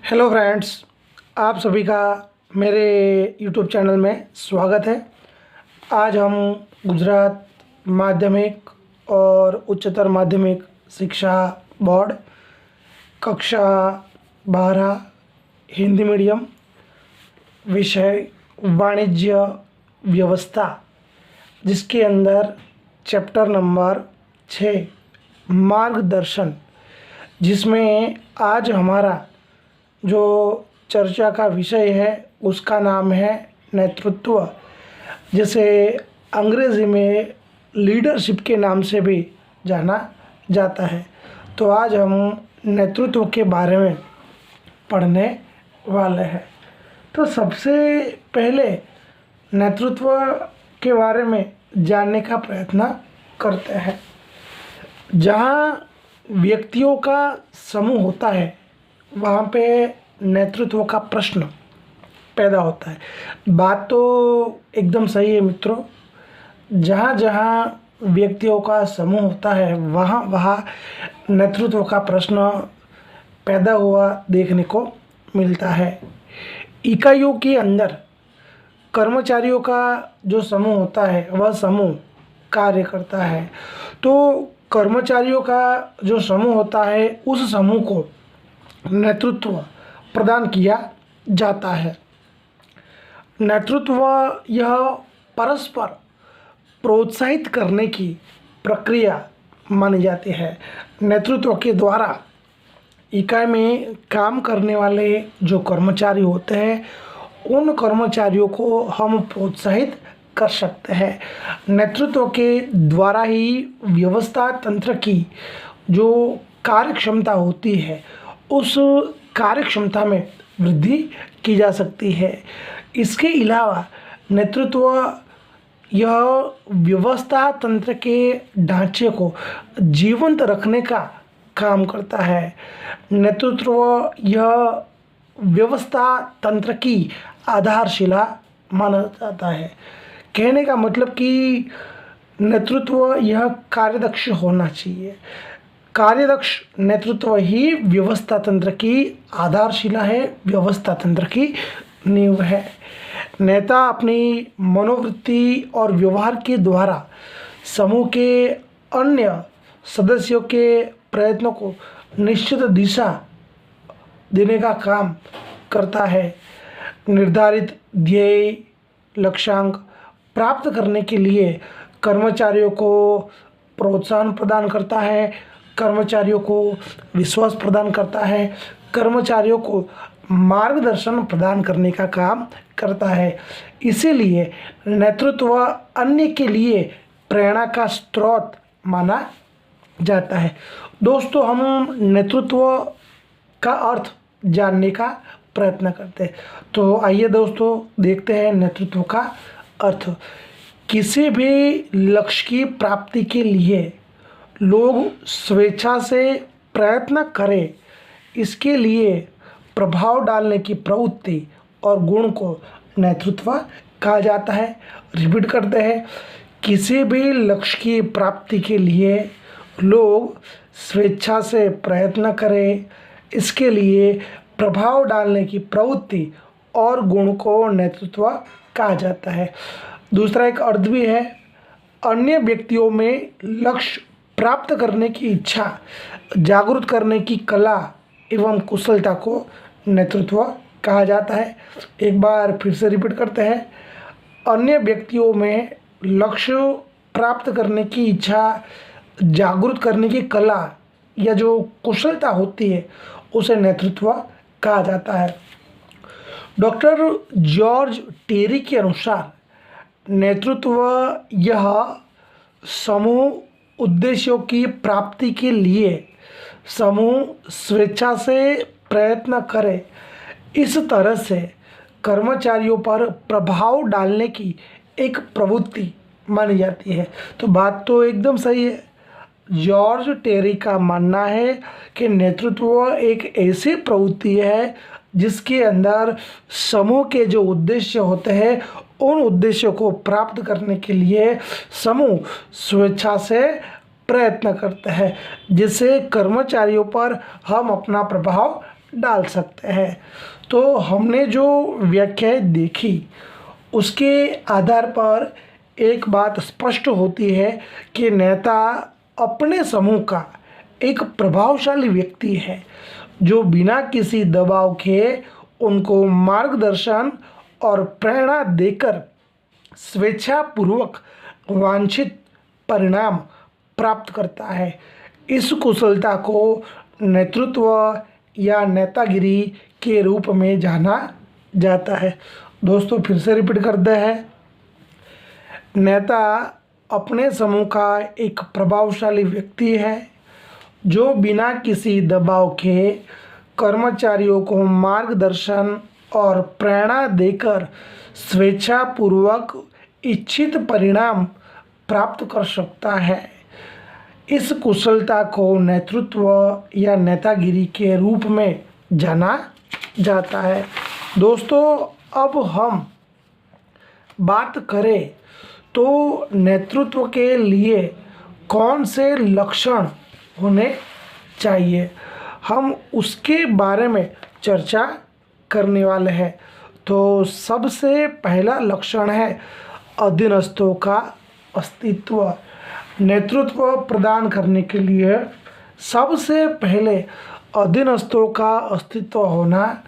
Hello friends, आप सभी का मेरे यूट्यूब चैनल में स्वागत है। आज हम गुजरात माध्यमिक और उच्चतर माध्यमिक शिक्षा बोर्ड कक्षा 12 हिंदी मीडियम विषय वाणिज्य व्यवस्था, जिसके अंदर चैप्टर नंबर 6 मार्गदर्शन, जिसमें आज हमारा जो चर्चा का विषय है उसका नाम है नेतृत्व, जिसे अंग्रेज़ी में लीडरशिप के नाम से भी जाना जाता है। तो आज हम नेतृत्व के बारे में पढ़ने वाले हैं। तो सबसे पहले नेतृत्व के बारे में जानने का प्रयत्न करते हैं। जहाँ व्यक्तियों का समूह होता है वहाँ पे नेतृत्व का प्रश्न पैदा होता है। बात तो एकदम सही है मित्रों। जहाँ जहाँ व्यक्तियों का समूह होता है वहाँ वहाँ नेतृत्व का प्रश्न पैदा हुआ देखने को मिलता है। इकाइयों के अंदर कर्मचारियों का जो समूह होता है वह समूह कार्य करता है। तो कर्मचारियों का जो समूह होता है उस समूह को नेतृत्व प्रदान किया जाता है। नेतृत्व यह परस्पर प्रोत्साहित करने की प्रक्रिया मानी जाती है। नेतृत्व के द्वारा इकाई में काम करने वाले जो कर्मचारी होते हैं उन कर्मचारियों को हम प्रोत्साहित कर सकते हैं। नेतृत्व के द्वारा ही व्यवस्था तंत्र की जो कार्यक्षमता होती है उस कार्यक्षमता में वृद्धि की जा सकती है। इसके अलावा नेतृत्व यह व्यवस्था तंत्र के ढांचे को जीवंत रखने का काम करता है। नेतृत्व यह व्यवस्था तंत्र की आधारशिला माना जाता है। कहने का मतलब कि नेतृत्व यह कार्यदक्ष होना चाहिए। कार्यदक्ष नेतृत्व ही व्यवस्था तंत्र की आधारशिला है, व्यवस्था तंत्र की नींव है। नेता अपनी मनोवृत्ति और व्यवहार के द्वारा समूह के अन्य सदस्यों के प्रयत्नों को निश्चित दिशा देने का काम करता है। निर्धारित ध्येय लक्ष्यांक प्राप्त करने के लिए कर्मचारियों को प्रोत्साहन प्रदान करता है, कर्मचारियों को विश्वास प्रदान करता है, कर्मचारियों को मार्गदर्शन प्रदान करने का काम करता है। इसीलिए नेतृत्व अन्य के लिए प्रेरणा का स्रोत माना जाता है। दोस्तों, हम नेतृत्व का अर्थ जानने का प्रयत्न करते हैं। तो आइए दोस्तों देखते हैं नेतृत्व का अर्थ। किसी भी लक्ष्य की प्राप्ति के लिए लोग स्वेच्छा से प्रयत्न करें, इसके लिए प्रभाव डालने की प्रवृत्ति और गुण को नेतृत्व कहा जाता है। रिपीट करते हैं, किसी भी लक्ष्य की प्राप्ति के लिए लोग स्वेच्छा से प्रयत्न करें, इसके लिए प्रभाव डालने की प्रवृत्ति और गुण को नेतृत्व कहा जाता है। दूसरा एक अर्थ भी है, अन्य व्यक्तियों में लक्ष्य प्राप्त करने की इच्छा जागृत करने की कला एवं कुशलता को नेतृत्व कहा जाता है। एक बार फिर से रिपीट करते हैं, अन्य व्यक्तियों में लक्ष्य प्राप्त करने की इच्छा जागृत करने की कला या जो कुशलता होती है उसे नेतृत्व कहा जाता है। डॉक्टर जॉर्ज टेरी के अनुसार नेतृत्व यह समूह उद्देश्यों की प्राप्ति के लिए समूह स्वेच्छा से प्रयत्न करे, इस तरह से कर्मचारियों पर प्रभाव डालने की एक प्रवृत्ति मानी जाती है। तो बात तो एकदम सही है। जॉर्ज टेरी का मानना है कि नेतृत्व एक ऐसी प्रवृत्ति है जिसके अंदर समूह के जो उद्देश्य होते हैं उन उद्देश्यों को प्राप्त करने के लिए समूह स्वेच्छा से प्रयत्न करते हैं, जिससे कर्मचारियों पर हम अपना प्रभाव डाल सकते हैं। तो हमने जो व्याख्याएं देखी उसके आधार पर एक बात स्पष्ट होती है कि नेता अपने समूह का एक प्रभावशाली व्यक्ति है जो बिना किसी दबाव के उनको मार्गदर्शन और प्रेरणा देकर स्वेच्छापूर्वक वांछित परिणाम प्राप्त करता है। इस कुशलता को नेतृत्व या नेतागिरी के रूप में जाना जाता है। दोस्तों फिर से रिपीट करते हैं, नेता अपने समूह का एक प्रभावशाली व्यक्ति है जो बिना किसी दबाव के कर्मचारियों को मार्गदर्शन और प्रेरणा देकर स्वेच्छापूर्वक इच्छित परिणाम प्राप्त कर सकता है। इस कुशलता को नेतृत्व या नेतागिरी के रूप में जाना जाता है। दोस्तों अब हम बात करें तो नेतृत्व के लिए कौन से लक्षण होने चाहिए, हम उसके बारे में चर्चा करने वाले हैं। तो सबसे पहला लक्षण है अधीनस्थों का अस्तित्व। नेतृत्व प्रदान करने के लिए सबसे पहले अधीनस्थों का अस्तित्व होना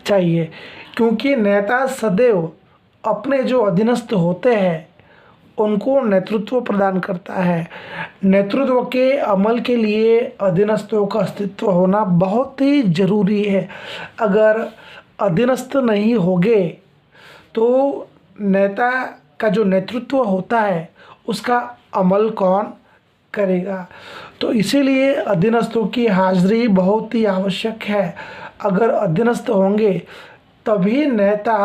चाहिए, क्योंकि नेता सदैव अपने जो अधीनस्थ होते हैं उनको नेतृत्व प्रदान करता है। नेतृत्व के अमल के लिए अधीनस्थों का अस्तित्व होना बहुत ही ज़रूरी है। अगर अधीनस्थ नहीं होंगे तो नेता का जो नेतृत्व होता है उसका अमल कौन करेगा। तो इसीलिए अधीनस्थों की हाज़िरी बहुत ही आवश्यक है। अगर अधीनस्थ होंगे तभी नेता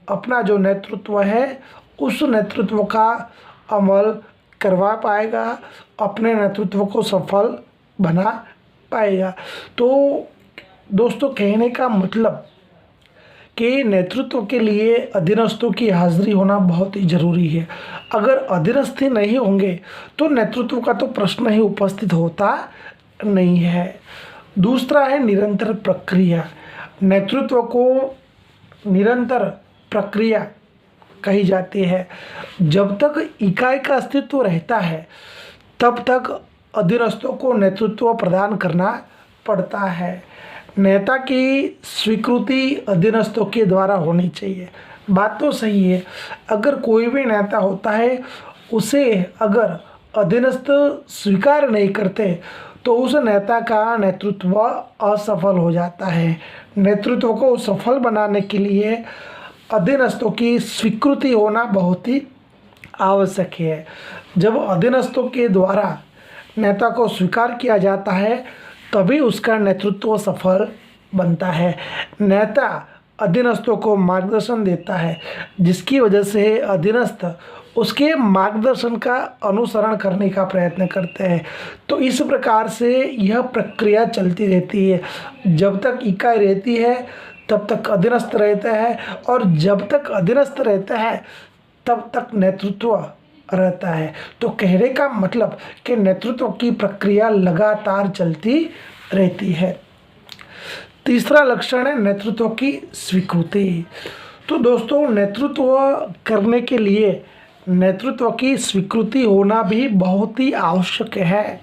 अपना जो नेतृत्व है उस नेतृत्व का अमल करवा पाएगा, अपने नेतृत्व को सफल बना पाएगा। तो दोस्तों कहने का मतलब कि नेतृत्व के लिए अधीनस्थों की हाज़िरी होना बहुत ही ज़रूरी है। अगर अधीनस्थ ही नहीं होंगे तो नेतृत्व का तो प्रश्न ही उपस्थित होता नहीं है। दूसरा है निरंतर प्रक्रिया। नेतृत्व को निरंतर प्रक्रिया कही जाती है। जब तक इकाई का अस्तित्व रहता है तब तक अधीनस्थों को नेतृत्व प्रदान करना पड़ता है। नेता की स्वीकृति अधीनस्थों के द्वारा होनी चाहिए। बात तो सही है, अगर कोई भी नेता होता है उसे अगर अधीनस्थ स्वीकार नहीं करते तो उस नेता का नेतृत्व असफल हो जाता है। नेतृत्व को सफल बनाने के लिए अधीनस्थों की स्वीकृति होना बहुत ही आवश्यक है। जब अधीनस्थों के द्वारा नेता को स्वीकार किया जाता है तभी उसका नेतृत्व सफल बनता है। नेता अधीनस्थों को मार्गदर्शन देता है जिसकी वजह से अधीनस्थ उसके मार्गदर्शन का अनुसरण करने का प्रयत्न करते हैं। तो इस प्रकार से यह प्रक्रिया चलती रहती है। जब तक इकाई रहती है तब तक अधीनस्थ रहता है और जब तक अधीनस्थ रहता है तब तक नेतृत्व रहता है। तो कहने का मतलब कि नेतृत्व की प्रक्रिया लगातार चलती रहती है। तीसरा लक्षण है नेतृत्व की स्वीकृति। तो दोस्तों नेतृत्व करने के लिए नेतृत्व की स्वीकृति होना भी बहुत ही आवश्यक है।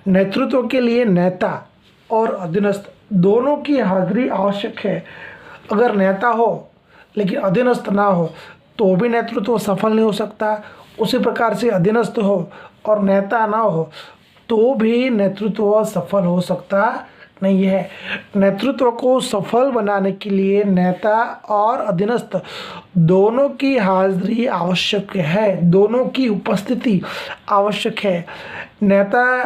नेतृत्व के लिए नेता और अधीनस्थ दोनों की हाज़िरी आवश्यक है। अगर नेता हो लेकिन अधीनस्थ ना हो तो भी नेतृत्व सफल नहीं हो सकता। उसी प्रकार से अधीनस्थ हो और नेता ना हो तो भी नेतृत्व सफल हो सकता नहीं है। नेतृत्व को सफल बनाने के लिए नेता और अधीनस्थ दोनों की हाज़िरी आवश्यक है, दोनों की उपस्थिति आवश्यक है। नेता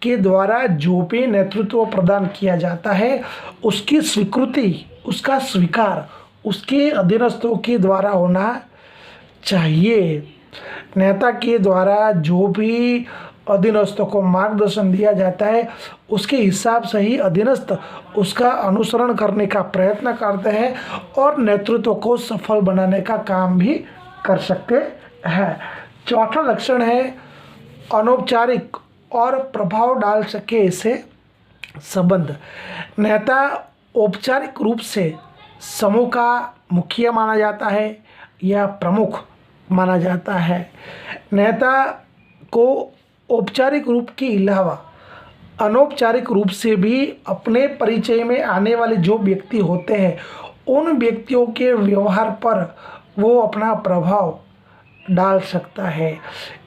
के द्वारा जो भी नेतृत्व प्रदान किया जाता है उसकी स्वीकृति, उसका स्वीकार उसके अधीनस्थों के द्वारा होना चाहिए। नेता के द्वारा जो भी अधीनस्थों को मार्गदर्शन दिया जाता है उसके हिसाब से ही अधीनस्थ उसका अनुसरण करने का प्रयत्न करते हैं और नेतृत्व को सफल बनाने का काम भी कर सकते हैं। चौथा लक्षण है अनौपचारिक और प्रभाव डाल सके ऐसे संबंध। नेता औपचारिक रूप से समूह का मुखिया माना जाता है या प्रमुख माना जाता है। नेता को औपचारिक रूप के अलावा अनौपचारिक रूप से भी अपने परिचय में आने वाले जो व्यक्ति होते हैं उन व्यक्तियों के व्यवहार पर वो अपना प्रभाव डाल सकता है।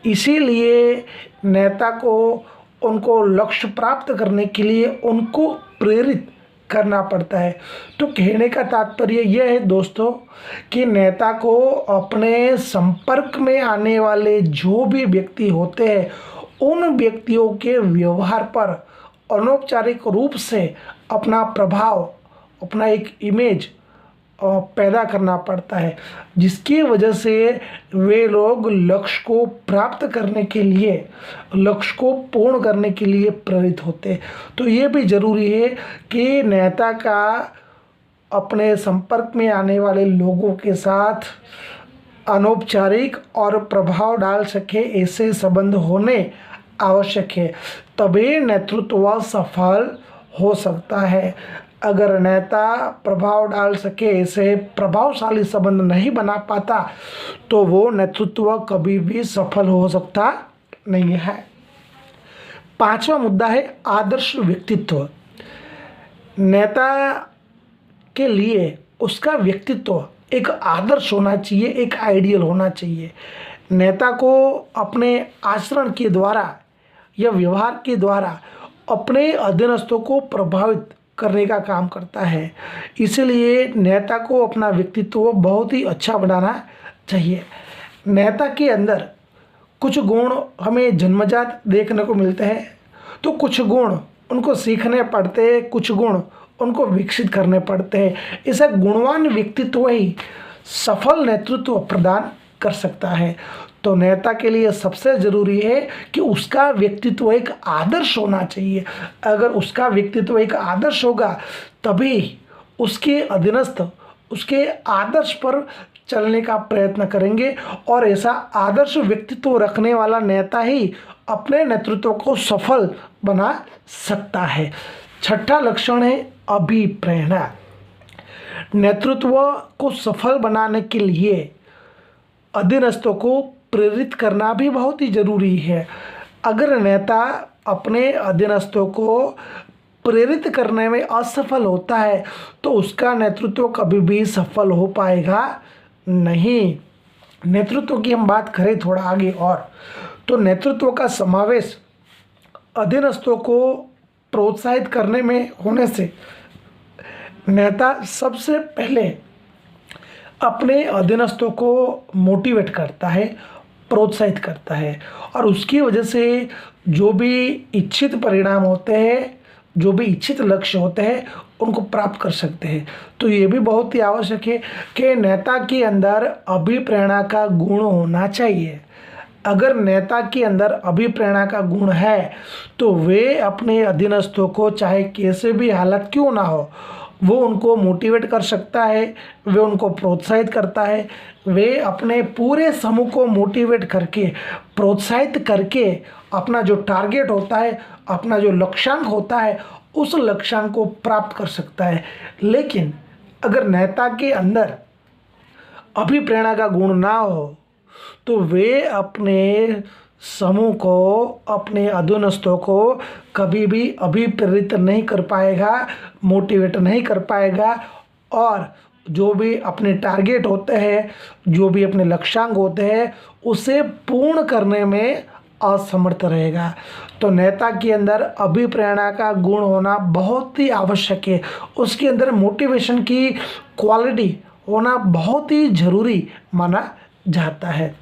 इसीलिए नेता को उनको लक्ष्य प्राप्त करने के लिए उनको प्रेरित करना पड़ता है। तो कहने का तात्पर्य यह है दोस्तों कि नेता को अपने संपर्क में आने वाले जो भी व्यक्ति होते हैं उन व्यक्तियों के व्यवहार पर अनौपचारिक रूप से अपना प्रभाव, अपना एक इमेज पैदा करना पड़ता है, जिसकी वजह से वे लोग लक्ष्य को प्राप्त करने के लिए, लक्ष्य को पूर्ण करने के लिए प्रेरित होते हैं। तो ये भी ज़रूरी है कि नेता का अपने संपर्क में आने वाले लोगों के साथ अनौपचारिक और प्रभाव डाल सके ऐसे संबंध होने आवश्यक है, तभी नेतृत्व सफल हो सकता है। अगर नेता प्रभाव डाल सके ऐसे प्रभावशाली संबंध नहीं बना पाता तो वो नेतृत्व कभी भी सफल हो सकता नहीं है। पांचवा मुद्दा है आदर्श व्यक्तित्व। नेता के लिए उसका व्यक्तित्व एक आदर्श होना चाहिए, एक आइडियल होना चाहिए। नेता को अपने आचरण के द्वारा या व्यवहार के द्वारा अपने अधीनस्थों को प्रभावित करने का काम करता है। इसलिए नेता को अपना व्यक्तित्व बहुत ही अच्छा बनाना चाहिए। नेता के अंदर कुछ गुण हमें जन्मजात देखने को मिलते हैं, तो कुछ गुण उनको सीखने पड़ते हैं, कुछ गुण उनको विकसित करने पड़ते हैं। ऐसा गुणवान व्यक्तित्व ही सफल नेतृत्व प्रदान कर सकता है। तो नेता के लिए सबसे ज़रूरी है कि उसका व्यक्तित्व एक आदर्श होना चाहिए। अगर उसका व्यक्तित्व एक आदर्श होगा तभी उसके अधीनस्थ उसके आदर्श पर चलने का प्रयत्न करेंगे, और ऐसा आदर्श व्यक्तित्व रखने वाला नेता ही अपने नेतृत्व को सफल बना सकता है। छठा लक्षण है अभिप्रेरणा। नेतृत्व को सफल बनाने के लिए अधीनस्थों को प्रेरित करना भी बहुत ही ज़रूरी है। अगर नेता अपने अधीनस्थों को प्रेरित करने में असफल होता है तो उसका नेतृत्व कभी भी सफल हो पाएगा नहीं। नेतृत्व की हम बात करें थोड़ा आगे और, तो नेतृत्व का समावेश अधीनस्थों को प्रोत्साहित करने में होने से नेता सबसे पहले अपने अधीनस्थों को मोटिवेट करता है, प्रोत्साहित करता है, और उसकी वजह से जो भी इच्छित परिणाम होते हैं, जो भी इच्छित लक्ष्य होते हैं उनको प्राप्त कर सकते हैं। तो ये भी बहुत ही आवश्यक है कि नेता के अंदर अभिप्रेरणा का गुण होना चाहिए। अगर नेता के अंदर अभिप्रेरणा का गुण है तो वे अपने अधीनस्थों को चाहे कैसे भी हालत क्यों ना हो वो उनको मोटिवेट कर सकता है, वे उनको प्रोत्साहित करता है। वे अपने पूरे समूह को मोटिवेट करके, प्रोत्साहित करके अपना जो टारगेट होता है, अपना जो लक्ष्यांक होता है उस लक्ष्यांक को प्राप्त कर सकता है। लेकिन अगर नेता के अंदर अभिप्रेरणा का गुण ना हो तो वे अपने समूह को, अपने अधीनस्थों को कभी भी अभिप्रेरित नहीं कर पाएगा, मोटिवेट नहीं कर पाएगा, और जो भी अपने टारगेट होते हैं, जो भी अपने लक्ष्यांक होते हैं उसे पूर्ण करने में असमर्थ रहेगा। तो नेता के अंदर अभिप्रेरणा का गुण होना बहुत ही आवश्यक है। उसके अंदर मोटिवेशन की क्वालिटी होना बहुत ही ज़रूरी माना जाता है।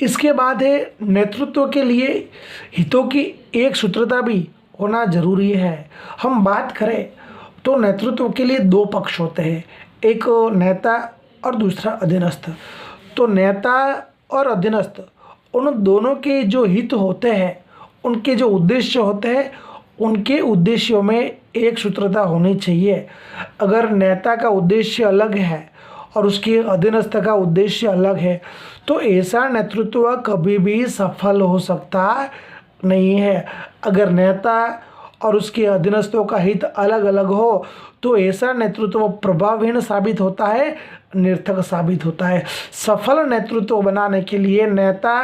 इसके बाद है नेतृत्व के लिए हितों की एक सूत्रता भी होना ज़रूरी है। हम बात करें तो नेतृत्व के लिए दो पक्ष होते हैं, एक नेता और दूसरा अधीनस्थ। तो नेता और अधीनस्थ उन दोनों के जो हित होते हैं, उनके जो उद्देश्य होते हैं, उनके उद्देश्यों में एक सूत्रता होनी चाहिए। अगर नेता का उद्देश्य अलग है और उसके अधीनस्थ का उद्देश्य अलग है तो ऐसा नेतृत्व कभी भी सफल हो सकता नहीं है। अगर नेता और उसके अधीनस्थों का हित अलग अलग हो तो ऐसा नेतृत्व प्रभावहीन साबित होता है, निरर्थक साबित होता है। सफल नेतृत्व बनाने के लिए नेता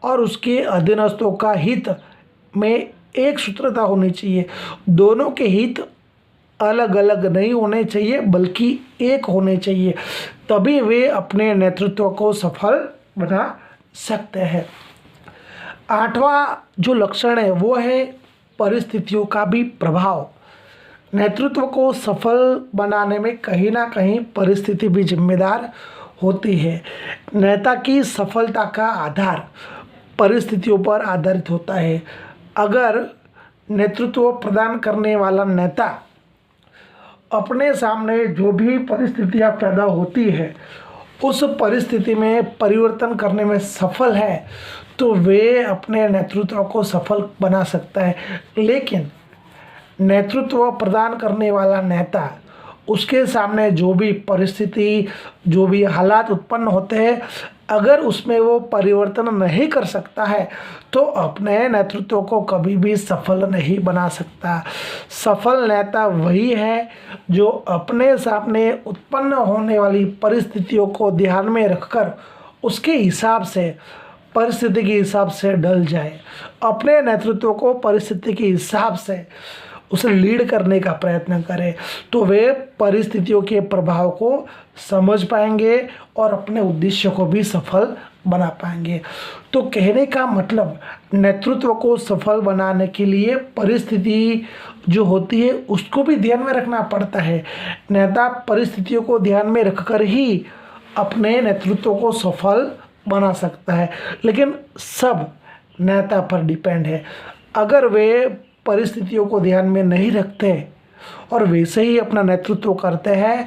और उसके अधीनस्थों का हित में एक सूत्रता होनी चाहिए। दोनों के हित अलग अलग नहीं होने चाहिए बल्कि एक होने चाहिए, तभी वे अपने नेतृत्व को सफल बना सकते हैं। 8वां जो लक्षण है वो है परिस्थितियों का भी प्रभाव। नेतृत्व को सफल बनाने में कहीं ना कहीं परिस्थिति भी जिम्मेदार होती है। नेता की सफलता का आधार परिस्थितियों पर आधारित होता है। अगर नेतृत्व प्रदान करने वाला नेता अपने सामने जो भी परिस्थितियां पैदा होती है उस परिस्थिति में परिवर्तन करने में सफल है तो वे अपने नेतृत्व को सफल बना सकता है। लेकिन नेतृत्व प्रदान करने वाला नेता उसके सामने जो भी परिस्थिति, जो भी हालात उत्पन्न होते हैं, अगर उसमें वो परिवर्तन नहीं कर सकता है तो अपने नेतृत्व को कभी भी सफल नहीं बना सकता। सफल नेता वही है जो अपने सामने उत्पन्न होने वाली परिस्थितियों को ध्यान में रखकर उसके हिसाब से, परिस्थिति के हिसाब से ढल जाए, अपने नेतृत्व को परिस्थिति के हिसाब से उसे लीड करने का प्रयत्न करें, तो वे परिस्थितियों के प्रभाव को समझ पाएंगे और अपने उद्देश्य को भी सफल बना पाएंगे। तो कहने का मतलब नेतृत्व को सफल बनाने के लिए परिस्थिति जो होती है उसको भी ध्यान में रखना पड़ता है। नेता परिस्थितियों को ध्यान में रखकर ही अपने नेतृत्व को सफल बना सकता है, लेकिन सब नेता पर डिपेंड है। अगर वे परिस्थितियों को ध्यान में नहीं रखते और वैसे ही अपना नेतृत्व करते हैं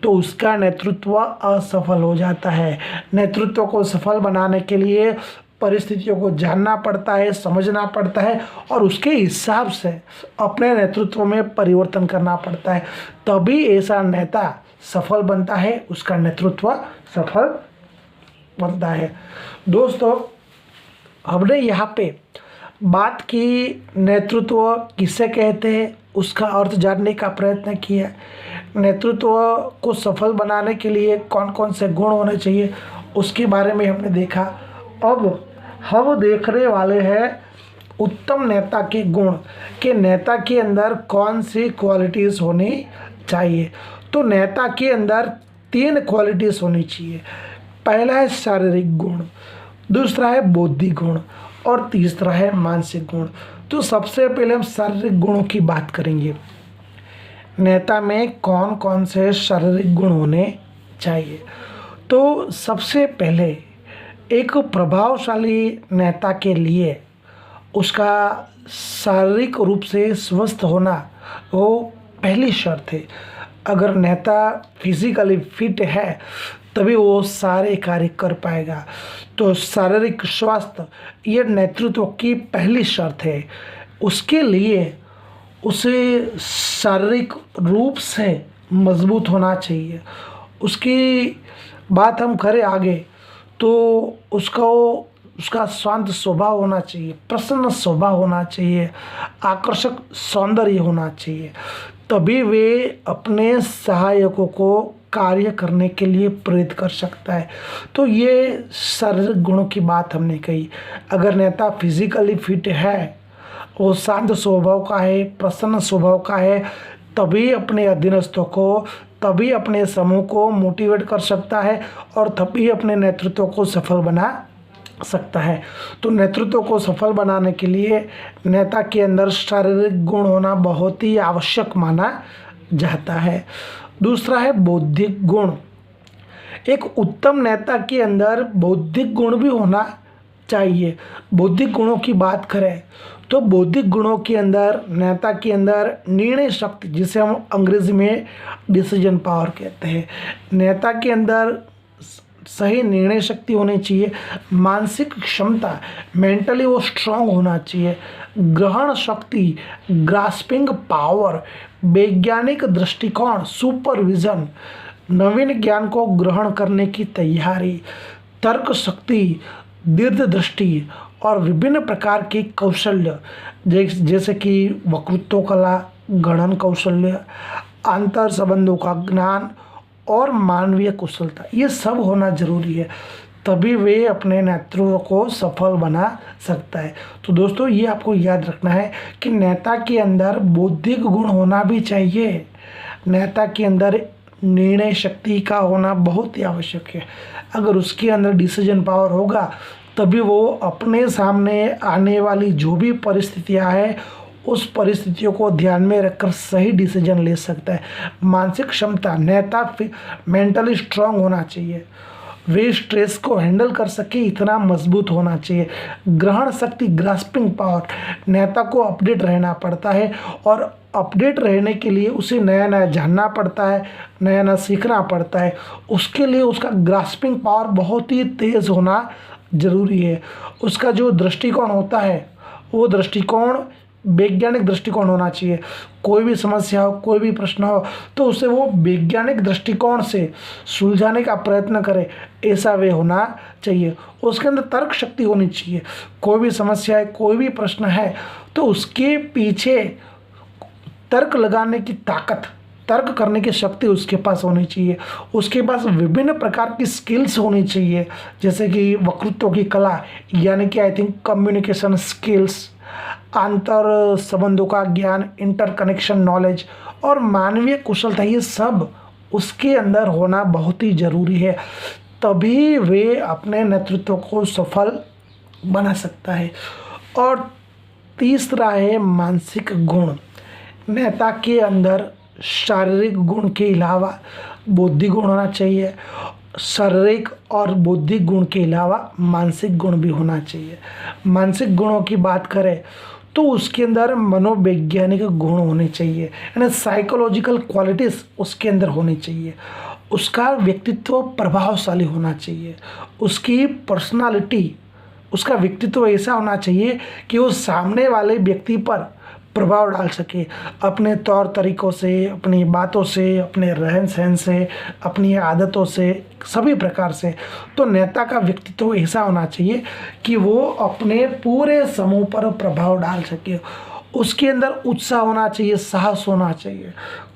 तो उसका नेतृत्व असफल हो जाता है। नेतृत्व को सफल बनाने के लिए परिस्थितियों को जानना पड़ता है, समझना पड़ता है और उसके हिसाब से अपने नेतृत्व में परिवर्तन करना पड़ता है, तभी ऐसा नेता सफल बनता है, उसका नेतृत्व सफल बनता है। दोस्तों, हमने यहाँ पे बात की नेतृत्व किसे कहते हैं उसका अर्थ जानने का प्रयत्न किया। नेतृत्व को सफल बनाने के लिए कौन कौन से गुण होने चाहिए उसके बारे में हमने देखा। अब हम देखने वाले हैं उत्तम नेता के गुण, कि नेता के अंदर कौन सी क्वालिटीज़ होनी चाहिए। तो नेता के अंदर 3 क्वालिटीज़ होनी चाहिए। पहला है शारीरिक गुण, दूसरा है बौद्धिक गुण और तीसरा है मानसिक गुण। तो सबसे पहले हम शारीरिक गुणों की बात करेंगे। नेता में कौन कौन से शारीरिक गुण होने चाहिए। तो सबसे पहले एक प्रभावशाली नेता के लिए उसका शारीरिक रूप से स्वस्थ होना वो पहली शर्त है। अगर नेता फिजिकली फिट है तभी वो सारे कार्य कर पाएगा। तो शारीरिक स्वास्थ्य ये नेतृत्व की पहली शर्त है। उसके लिए उसे शारीरिक रूप से मजबूत होना चाहिए। उसकी बात हम करें आगे तो उसका शांत स्वभाव होना चाहिए, प्रसन्न स्वभाव होना चाहिए, आकर्षक सौंदर्य होना चाहिए, तभी वे अपने सहायकों को कार्य करने के लिए प्रेरित कर सकता है। तो ये शारीरिक गुणों की बात हमने कही। अगर नेता फिजिकली फिट है, वो शांत स्वभाव का है, प्रसन्न स्वभाव का है, तभी अपने अधीनस्थों को, तभी अपने समूह को मोटिवेट कर सकता है और तभी अपने नेतृत्व को सफल बना सकता है। तो नेतृत्व को सफल बनाने के लिए नेता के अंदर शारीरिक गुण होना बहुत ही आवश्यक माना जाता है। दूसरा है बौद्धिक गुण। एक उत्तम नेता के अंदर बौद्धिक गुण भी होना चाहिए। बौद्धिक गुणों की बात करें तो बौद्धिक गुणों के अंदर नेता के अंदर निर्णय शक्ति, जिसे हम अंग्रेजी में डिसीजन पावर कहते हैं, नेता के अंदर सही निर्णय शक्ति होनी चाहिए। मानसिक क्षमता, मेंटली वो स्ट्रांग होना चाहिए। ग्रहण शक्ति, ग्रास्पिंग पावर, वैज्ञानिक दृष्टिकोण, सुपरविजन, नवीन ज्ञान को ग्रहण करने की तैयारी, तर्क शक्ति, दीर्घ दृष्टि और विभिन्न प्रकार के कौशल्य जैसे कि वक्तृत्व कला, गणन कौशल्य, अंतर संबंधों का ज्ञान और मानवीय कुशलता, ये सब होना जरूरी है, तभी वे अपने नेतृत्व को सफल बना सकता है। तो दोस्तों ये आपको याद रखना है कि नेता के अंदर बौद्धिक गुण होना भी चाहिए। नेता के अंदर निर्णय शक्ति का होना बहुत ही आवश्यक है। अगर उसके अंदर डिसीजन पावर होगा तभी वो अपने सामने आने वाली जो भी परिस्थितियां हैं उस परिस्थितियों को ध्यान में रखकर सही डिसीजन ले सकता है। मानसिक क्षमता, नेता मेंटली स्ट्रांग होना चाहिए, वे स्ट्रेस को हैंडल कर सके इतना मजबूत होना चाहिए। ग्रहण शक्ति, ग्रास्पिंग पावर, नेता को अपडेट रहना पड़ता है और अपडेट रहने के लिए उसे नया नया जानना पड़ता है, नया नया सीखना पड़ता है। उसके लिए उसका ग्रास्पिंग पावर बहुत ही तेज़ होना ज़रूरी है। उसका जो दृष्टिकोण होता है वो दृष्टिकोण वैज्ञानिक दृष्टिकोण होना चाहिए। कोई भी समस्या हो, कोई भी प्रश्न हो तो उसे वो वैज्ञानिक दृष्टिकोण से सुलझाने का प्रयत्न करे, ऐसा वे होना चाहिए। उसके अंदर तर्क शक्ति होनी चाहिए। कोई भी समस्या है, कोई भी प्रश्न है तो उसके पीछे तर्क लगाने की ताकत, तर्क करने की शक्ति उसके पास होनी चाहिए। उसके पास विभिन्न प्रकार की स्किल्स होनी चाहिए, जैसे कि वक्तृत्व की कला, यानी कि आई थिंक कम्युनिकेशन स्किल्स, अंतर संबंधों का ज्ञान, इंटरकनेक्शन नॉलेज और मानवीय कुशलता, ये सब उसके अंदर होना बहुत ही ज़रूरी है, तभी वे अपने नेतृत्व को सफल बना सकता है। और तीसरा है मानसिक गुण। नेता के अंदर शारीरिक गुण के अलावा बौद्धिक गुण होना चाहिए। शारीरिक और बौद्धिक गुण के अलावा मानसिक गुण भी होना चाहिए। मानसिक गुणों की बात करें तो उसके अंदर मनोवैज्ञानिक गुण होने चाहिए, यानी साइकोलॉजिकल क्वालिटीज़ उसके अंदर होनी चाहिए। उसका व्यक्तित्व प्रभावशाली होना चाहिए। उसकी पर्सनालिटी, उसका व्यक्तित्व ऐसा होना चाहिए कि वो सामने वाले व्यक्ति पर प्रभाव डाल सके, अपने तौर तरीक़ों से, अपनी बातों से, अपने रहन सहन से, अपनी आदतों से, सभी प्रकार से। तो नेता का व्यक्तित्व ऐसा होना चाहिए कि वो अपने पूरे समूह पर प्रभाव डाल सके। उसके अंदर उत्साह होना चाहिए, साहस होना चाहिए।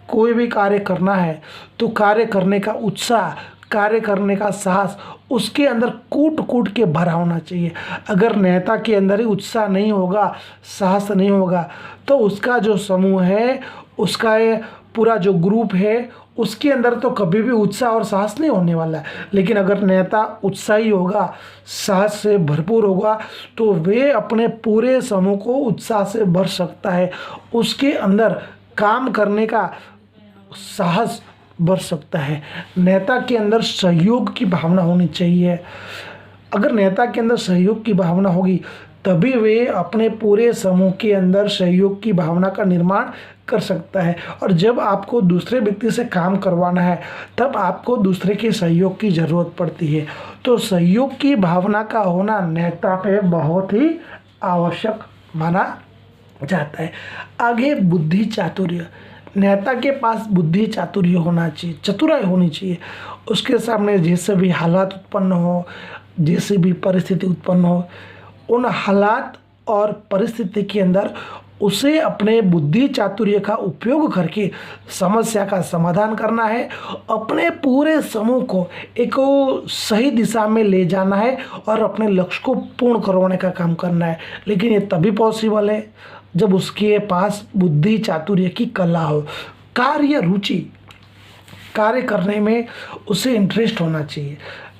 कोई भी कार्य करना है तो कार्य करने का उत्साह, कार्य करने का साहस उसके अंदर कूट कूट के भरा होना चाहिए। अगर नेता के अंदर ही उत्साह नहीं होगा, साहस नहीं होगा तो उसका जो समूह है, उसका ये पूरा जो ग्रुप है, उसके अंदर तो कभी भी उत्साह और साहस नहीं होने वाला है। लेकिन अगर नेता उत्साही होगा, साहस से भरपूर होगा तो वे अपने पूरे समूह को उत्साह से भर सकता है। उसके अंदर काम करने का साहस बढ़ सकता है। नेता के अंदर सहयोग की भावना होनी चाहिए। अगर नेता के अंदर सहयोग की भावना होगी तभी वे अपने पूरे समूह के अंदर सहयोग की भावना का निर्माण कर सकता है। और जब आपको दूसरे व्यक्ति से काम करवाना है तब आपको दूसरे के सहयोग की ज़रूरत पड़ती है। तो सहयोग की भावना का होना नेता पे बहुत ही आवश्यक माना जाता है। आगे बुद्धि चातुर्य। नेता के पास बुद्धि चातुर्य होना चाहिए, चतुराई होनी चाहिए। उसके सामने जैसे भी हालात उत्पन्न हो, जैसे भी परिस्थिति उत्पन्न हो, उन हालात और परिस्थिति के अंदर उसे अपने बुद्धि चातुर्य का उपयोग करके समस्या का समाधान करना है। अपने पूरे समूह को एक सही दिशा में ले जाना है और अपने लक्ष्य को पूर्ण करवाने का काम करना है। लेकिन ये तभी पॉसिबल है जब उसके पास बुद्धि चातुर्य की कला हो। कार्य रुचि, कार्य करने में उसे इंटरेस्ट होना चाहिए।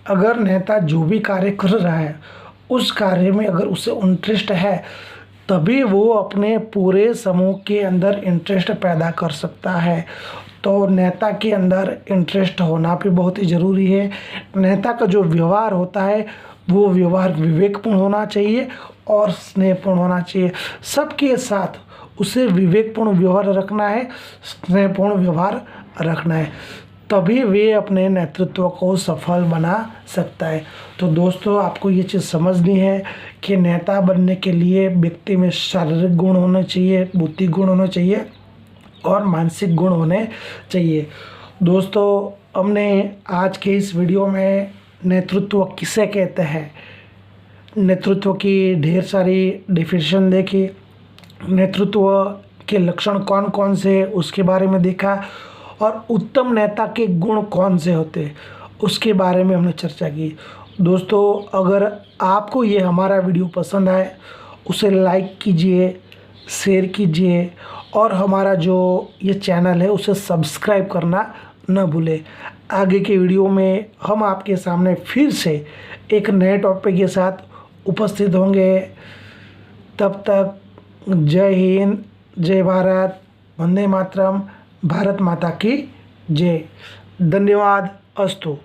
अगर नेता जो भी कार्य कर रहा है उस कार्य में अगर उसे इंटरेस्ट है तभी वो अपने पूरे समूह के अंदर इंटरेस्ट पैदा कर सकता है। तो नेता के अंदर इंटरेस्ट होना भी बहुत ही ज़रूरी है। नेता का जो व्यवहार होता है वो व्यवहार विवेकपूर्ण होना चाहिए और स्नेहपूर्ण होना चाहिए। सबके साथ उसे विवेकपूर्ण व्यवहार रखना है, स्नेहपूर्ण व्यवहार रखना है, तभी वे अपने नेतृत्व को सफल बना सकता है। तो दोस्तों आपको ये चीज़ समझनी है कि नेता बनने के लिए व्यक्ति में शारीरिक गुण होने चाहिए, बुद्धि गुण होने चाहिए और मानसिक गुण होने चाहिए। दोस्तों हमने आज के इस वीडियो में नेतृत्व किसे कहते हैं, नेतृत्व की ढेर सारी डेफिनेशन देखी, नेतृत्व के लक्षण कौन कौन से उसके बारे में देखा, और उत्तम नेता के गुण कौन से होते उसके बारे में हमने चर्चा की। दोस्तों, अगर आपको ये हमारा वीडियो पसंद आए उसे लाइक कीजिए, शेयर कीजिए, और हमारा जो ये चैनल है उसे सब्सक्राइब करना न भूलें। आगे के वीडियो में हम आपके सामने फिर से एक नए टॉपिक के साथ उपस्थित होंगे। तब तक जय हिंद, जय भारत, वंदे मातरम, भारत माता की जय। धन्यवाद। अस्तु।